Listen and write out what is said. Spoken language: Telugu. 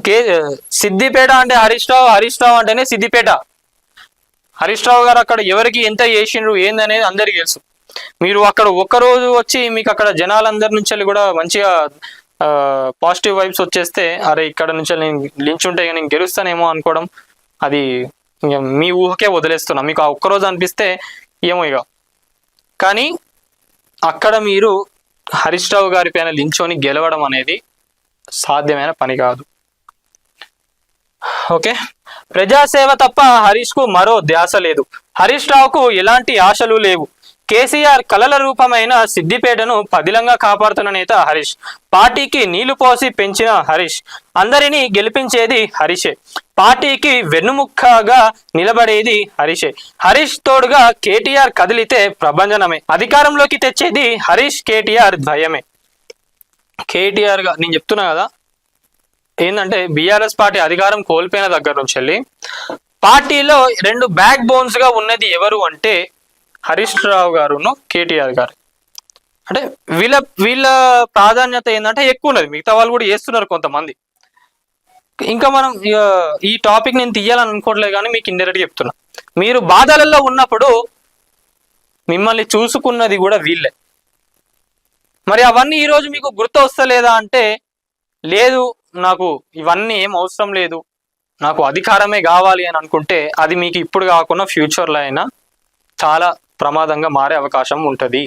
కే సిద్దిపేట అంటే హరీష్ రావు, హరీష్ రావు అంటేనే సిద్దిపేట. హరీష్ రావు గారు అక్కడ ఎవరికి ఎంత చేసిండ్రు ఏందనేది అందరికీ తెలుసు. మీరు అక్కడ ఒక్కరోజు వచ్చి మీకు అక్కడ జనాలందరి నుంచి కూడా మంచిగా పాజిటివ్ వైబ్స్ వచ్చేస్తే, అరే ఇక్కడ నుంచి నేను లించుంటే నేను గెలుస్తానేమో అనుకోవడం అది మీ ఊహకే వదిలేస్తున్నా. మీకు ఆ ఒక్కరోజు అనిపిస్తే ఏమో ఇక. కానీ అక్కడ మీరు హరీష్ రావు గారి పైన లించోని గెలవడం అనేది సాధ్యమైన పని కాదు. ఓకే, ప్రజాసేవ తప్ప హరీష్ కు మరో ధ్యాస లేదు. హరీష్ రావుకు ఎలాంటి ఆశలు లేవు. కేసీఆర్ కలల రూపమైన సిద్దిపేటను పదిలంగా కాపాడుతున్న నేత హరీష్. పార్టీకి నీళ్లు పోసి పెంచిన హరీష్. అందరినీ గెలిపించేది హరీషే. పార్టీకి వెన్నుముక్కగా నిలబడేది హరీషే. హరీష్ తోడుగా కేటీఆర్ కదిలితే ప్రభంజనమే. అధికారంలోకి తెచ్చేది హరీష్ కేటీఆర్ ద్వయమే. కేటీఆర్ గా నేను చెప్తున్నా కదా, ఏంటంటే బీఆర్ఎస్ పార్టీ అధికారం కోల్పోయిన దగ్గర నుంచి వెళ్ళి పార్టీలో రెండు బ్యాక్ బోన్స్ గా ఉన్నది ఎవరు అంటే హరీష్ రావు గారును కేటీఆర్ గారు. అంటే వీళ్ళ ప్రాధాన్యత ఏంటంటే ఎక్కువ ఉన్నది. మిగతా వాళ్ళు కూడా చేస్తున్నారు కొంతమంది. ఇంకా మనం ఈ టాపిక్ నేను తీయాలని అనుకోవట్లేదు, కానీ మీకు ఇండైరెక్ట్గా చెప్తున్నా. మీరు బాధలలో ఉన్నప్పుడు మిమ్మల్ని చూసుకున్నది కూడా వీళ్ళే. మరి అవన్నీ ఈరోజు మీకు గుర్తు వస్తలేదా అంటే, లేదు నాకు ఇవన్నీ ఏం అవసరం లేదు, నాకు అధికారమే కావాలి అని అనుకుంటే అది మీకు ఇప్పుడు కాకుండా ఫ్యూచర్లో అయినా చాలా ప్రమాదంగా మారే అవకాశం ఉంటుంది.